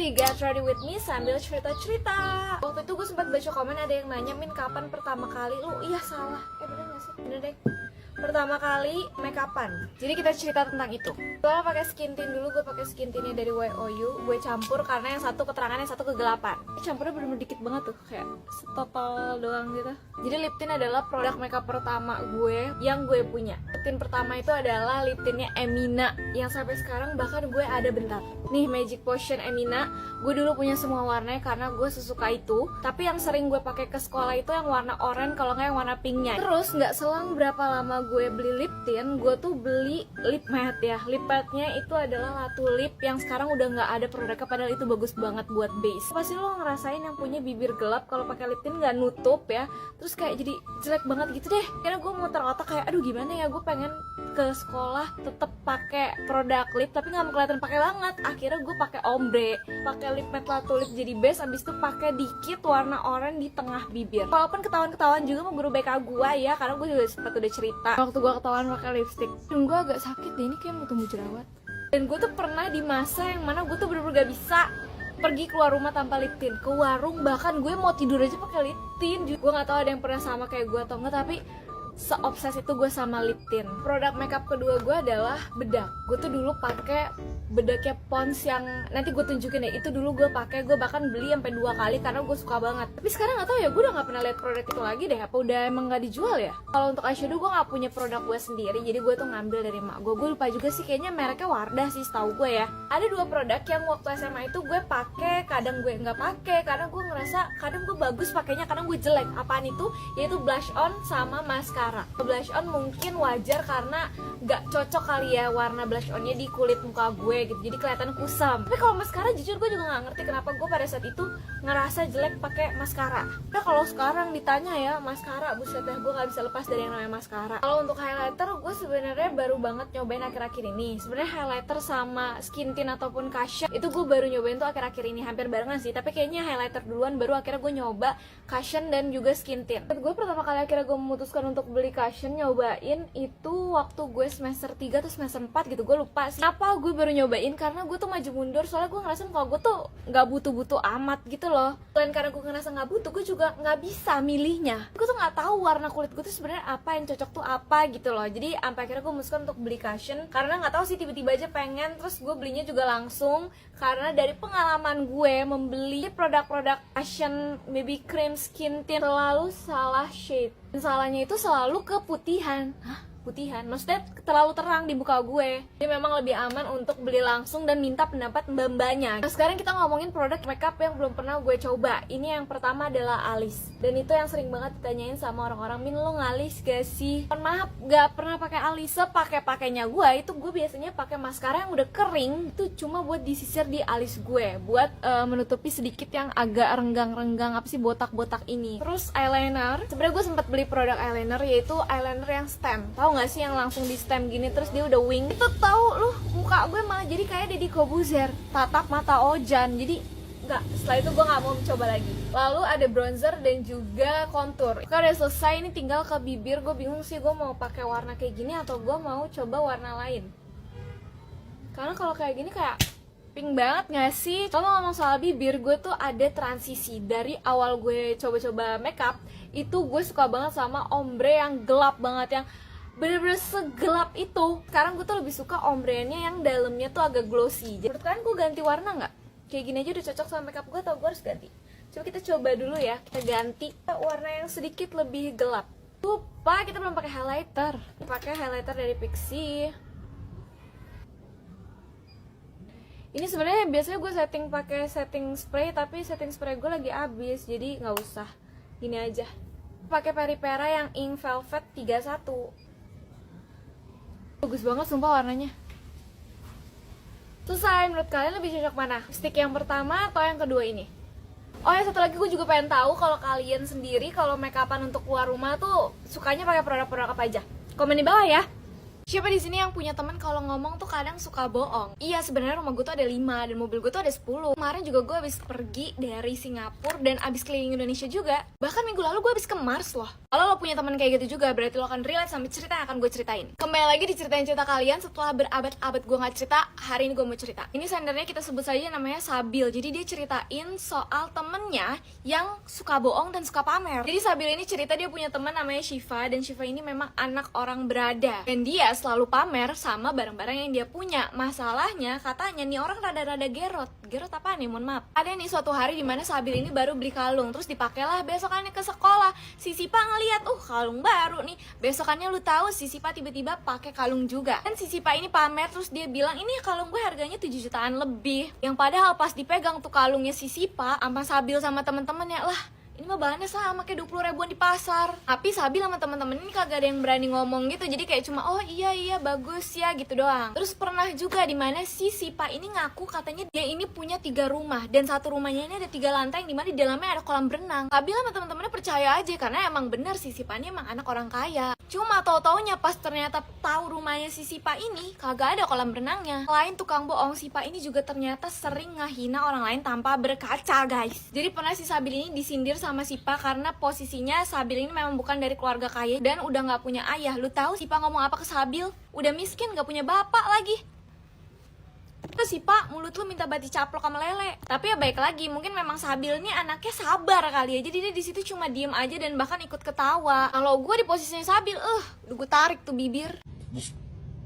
di Get Ready With Me sambil cerita-cerita. Waktu itu gue sempat baca komen ada yang nanya, Min kapan pertama kali lu? Iya salah, bener gak sih? Bener deh. Pertama kali make upan. Jadi kita cerita tentang itu. Gue pakai skin tint dulu, gue pakai skin tintnya dari YOU. Gue campur karena yang satu keterangan, yang satu kegelapan. Campurnya bener-bener dikit banget tuh, kayak setotol doang gitu. Jadi lip tint adalah produk makeup pertama gue yang gue punya. Lip tint pertama itu adalah lip tintnya Emina, yang sampai sekarang bahkan gue ada bentar. Nih Magic Potion Emina, gue dulu punya semua warnanya karena gue sesuka itu. Tapi yang sering gue pakai ke sekolah itu yang warna oranye, kalau nggak yang warna pinknya. Terus nggak selang berapa lama gue beli lip tint, gue tuh beli lip matte ya. Lip matte-nya itu adalah Latu Lip yang sekarang udah nggak ada produknya, padahal itu bagus banget buat base. Pasti lo ngerasain yang punya bibir gelap kalau pakai lip tint nggak nutup ya, terus kayak jadi jelek banget gitu deh. Karena gue muter otak kayak, aduh gimana ya, gue pengen ke sekolah tetap pakai produk lip tapi nggak mau kelihatan pakai banget. Akhirnya gue pakai ombre, pakai lip matte Latu Lip jadi base, abis itu pakai dikit warna oranye di tengah bibir. Walaupun ketahuan juga sama guru BK gue ya, karena gue juga sempat udah cerita waktu gue ketahuan pakai lipstick, dan gue agak sakit deh, ini kayak mau tumbuh jerawat. Dan gue tuh pernah di masa yang mana gue tuh bener-bener gak bisa pergi keluar rumah tanpa lip tint, ke warung bahkan gue mau tidur aja pakai lip tint. Gue nggak tahu ada yang pernah sama kayak gue atau enggak, tapi seobses itu gue sama lip tint. Produk makeup kedua gue adalah bedak. Gue tuh dulu pakai bedaknya Pond's yang nanti gue tunjukin ya. Itu dulu gue pakai, gue bahkan beli sampai 2 kali karena gue suka banget. Tapi sekarang nggak tahu ya, gue udah nggak pernah lihat produk itu lagi deh. Apa udah emang nggak dijual ya? Kalau untuk eyeshadow gue nggak punya produk gue sendiri, jadi gue tuh ngambil dari mak gue. Gue lupa juga sih, kayaknya mereknya Wardah sih setahu gue ya. Ada 2 produk yang waktu SMA itu gue pakai, kadang gue nggak pakai karena gue ngerasa kadang gue bagus pakainya, kadang gue jelek. Apaan itu? Yaitu blush on sama mascara. Blush on mungkin wajar karena nggak cocok kali ya warna blush onnya di kulit muka gue gitu, jadi kelihatan kusam. Tapi kalau mascara jujur gue juga nggak ngerti kenapa gue pada saat itu ngerasa jelek pakai mascara. Nah kalau sekarang ditanya ya, mascara buset ya, gue nggak bisa lepas dari yang namanya mascara. Kalau untuk highlighter gue sebenarnya baru banget nyobain akhir-akhir ini. Sebenarnya highlighter sama skin tint ataupun cushion itu gue baru nyobain tuh akhir-akhir ini, hampir barengan sih. Tapi kayaknya highlighter duluan, baru akhirnya gue nyoba cushion dan juga skin tint. Gue pertama kali akhirnya gue memutuskan untuk beli cushion, nyobain itu waktu gue semester 3 atau semester 4 gitu, gue lupa sih. Kenapa gue baru nyobain? Karena gue tuh maju mundur, soalnya gue ngerasa kalau gue tuh nggak butuh-butuh amat gitu loh. Selain karena gue ngerasa nggak butuh, gue juga nggak bisa milihnya. Gue tuh nggak tahu warna kulit gue tuh sebenarnya apa yang cocok tuh apa gitu loh. Jadi sampai akhirnya gue memutuskan untuk beli cushion karena nggak tahu sih, tiba-tiba aja pengen, terus gue belinya juga langsung karena dari pengalaman gue membeli produk-produk cushion, baby cream, skin tint selalu salah shade. Dan salahnya itu selalu keputihan. Hah? Putihan, maksudnya terlalu terang di muka gue. Jadi memang lebih aman untuk beli langsung dan minta pendapat mbak-mbaknya. Nah sekarang kita ngomongin produk makeup yang belum pernah gue coba. Ini yang pertama adalah alis, dan itu yang sering banget ditanyain sama orang-orang, Min lo ngalis gak sih? Mohon maaf, gak pernah pakai alis. Pakai-pakainya gue itu gue biasanya pakai maskara yang udah kering, itu cuma buat disisir di alis gue, buat menutupi sedikit yang agak renggang-renggang, apa sih, botak-botak ini. Terus eyeliner, sebenarnya gue sempat beli produk eyeliner, yaitu eyeliner yang stem. Tahu nggak sih yang langsung di stem gini terus dia udah wing? Itu tahu lu, muka gue malah jadi kayak Deddy Kobuzer, tatap mata Ojan. Jadi nggak, setelah itu gue nggak mau mencoba lagi. Lalu ada bronzer dan juga contour. Kalau udah selesai, ini tinggal ke bibir. Gue bingung sih, gue mau pakai warna kayak gini atau gue mau coba warna lain. Karena kalau kayak gini kayak pink banget gak sih? Kalau ngomong soal bibir, gue tuh ada transisi. Dari awal gue coba-coba makeup, itu gue suka banget sama ombre yang gelap banget, yang bener-bener segelap itu. Sekarang gue tuh lebih suka ombrenya yang dalamnya tuh agak glossy. Menurut kalian gue ganti warna nggak? Kayak gini aja udah cocok sama makeup gue atau gue harus ganti? Coba kita coba dulu ya. Kita ganti warna yang sedikit lebih gelap. Lupa kita belum pakai highlighter. Pakai highlighter dari Pixi. Ini sebenarnya biasanya gue pakai setting spray, tapi setting spray gue lagi habis, jadi nggak usah. Gini aja. Pakai Peripera yang Ink Velvet 31. Bagus banget sumpah warnanya. Selesai, menurut kalian lebih cocok mana? Stick yang pertama atau yang kedua ini? Oh ya, satu lagi gue juga pengen tahu kalau kalian sendiri kalau make upan untuk keluar rumah tuh sukanya pakai produk-produk apa aja? Komen di bawah ya. Siapa di sini yang punya teman kalau ngomong tuh kadang suka bohong? Iya, sebenarnya rumah gue tuh ada 5 dan mobil gue tuh ada 10. Kemarin juga gue habis pergi dari Singapura dan habis keliling Indonesia juga. Bahkan minggu lalu gue habis ke Mars loh. Kalau lo punya teman kayak gitu juga, berarti lo akan relate sama cerita yang akan gue ceritain. Kembali lagi di ceritain cerita kalian setelah berabad-abad gue nggak cerita. Hari ini gue mau cerita. Ini sendernya kita sebut saja namanya Sabil. Jadi dia ceritain soal temennya yang suka bohong dan suka pamer. Jadi Sabil ini cerita dia punya teman namanya Shiva, dan Shiva ini memang anak orang berada. Dan dia selalu pamer sama barang-barang yang dia punya. Masalahnya katanya nih orang rada-rada gerot. Gerot apa nih? Mohon maaf. Ada nih suatu hari dimana Sabil ini baru beli kalung, terus dipakailah besokannya ke sekolah. Si Sipa ngeliat, kalung baru nih. Besokannya lu tahu si Sipa tiba-tiba pakai kalung juga. Dan si Sipa ini pamer, terus dia bilang ini kalung gue harganya 7 jutaan lebih. Yang padahal pas dipegang tuh kalungnya si Sipa sama Sabil sama temen-temennya, lah ini mah bahannya sama kayak 20 ribuan di pasar. Tapi Sabil sama temen-temen ini kagak ada yang berani ngomong gitu. Jadi kayak cuma oh iya bagus ya gitu doang. Terus pernah juga dimana si Sipa ini ngaku katanya dia ini punya 3 rumah. Dan satu rumahnya ini ada 3 lantai yang dimana di dalamnya ada kolam renang. Sabil sama temen-temennya percaya aja karena emang bener si Sipa ini emang anak orang kaya. Cuma tau-taunya pas ternyata tahu rumahnya si Sipa ini kagak ada kolam renangnya. Selain tukang bohong, Sipa ini juga ternyata sering ngehina orang lain tanpa berkaca guys. Jadi pernah si Sabil ini disindir sama Sipa karena posisinya Sabil ini memang bukan dari keluarga kaya dan udah nggak punya ayah. Lu tahu Sipa ngomong apa ke Sabil? Udah miskin, nggak punya bapak lagi. Terus Sipa, mulut lu minta bati caplok sama lele. Tapi ya baik lagi, mungkin memang Sabil ini anaknya sabar kali ya. Jadi dia di situ cuma diem aja dan bahkan ikut ketawa. Kalau gue di posisinya Sabil, udah gue tarik tuh bibir.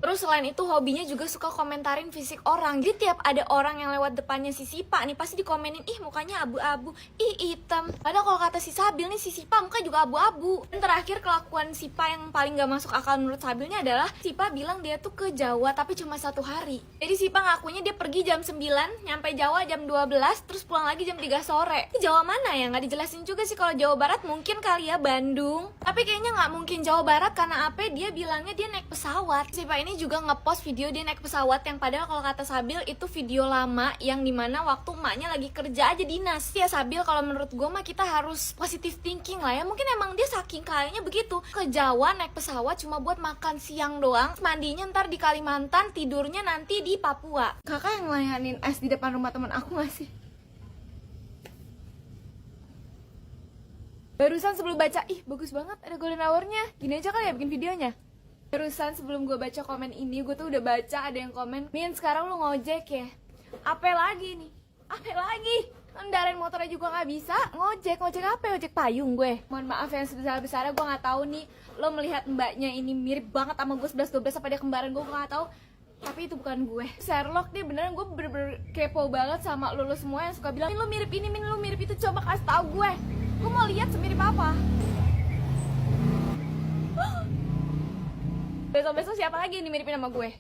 Terus selain itu hobinya juga suka komentarin fisik orang. Jadi tiap ada orang yang lewat depannya si Sipa nih pasti dikomenin, ih mukanya abu-abu, ih hitam. Padahal kalau kata si Sabil nih si Sipa muka juga abu-abu. Dan terakhir kelakuan Sipa yang paling gak masuk akal menurut Sabilnya adalah Sipa bilang dia tuh ke Jawa tapi cuma 1 hari. Jadi Sipa ngakunya dia pergi jam 9, nyampe Jawa jam 12, terus pulang lagi jam 3 sore. Ini Jawa mana ya? Gak dijelasin juga sih. Kalau Jawa Barat mungkin kali ya Bandung. Tapi kayaknya gak mungkin Jawa Barat karena apa? Dia bilangnya dia naik pesawat. Sipa ini juga ngepost video dia naik pesawat yang padahal kalau kata Sabil itu video lama yang dimana waktu emaknya lagi kerja aja dinas. Ya Sabil, kalau menurut gue mah kita harus positive thinking lah ya. Mungkin emang dia saking kayaknya begitu ke Jawa naik pesawat cuma buat makan siang doang, mandinya ntar di Kalimantan, tidurnya nanti di Papua. Kakak yang ngelayanin es di depan rumah teman aku gak sih? Barusan sebelum baca, ih bagus banget ada golden hour-nya. Gini aja kali ya bikin videonya. Barusan sebelum gue baca komen ini, gue tuh udah baca ada yang komen, Min sekarang lu ngojek ya? Apa lagi nih? Apa lagi? Ngendarain motornya juga gak bisa, ngojek apa ya? Ojek payung gue. Mohon maaf yang sebesar-besarnya, gue gak tahu nih lo melihat mbaknya ini mirip banget sama gue 11-12 apa dia kembaran, gue gak tahu. Tapi itu bukan gue. Sherlock dia beneran, gue bener-bener kepo banget sama lo semua yang suka bilang, Min lo mirip ini, Min lo mirip itu, coba kasih tau gue. Gue mau lihat semirip apa. Besok-besok siapa lagi yang dimiripin sama gue?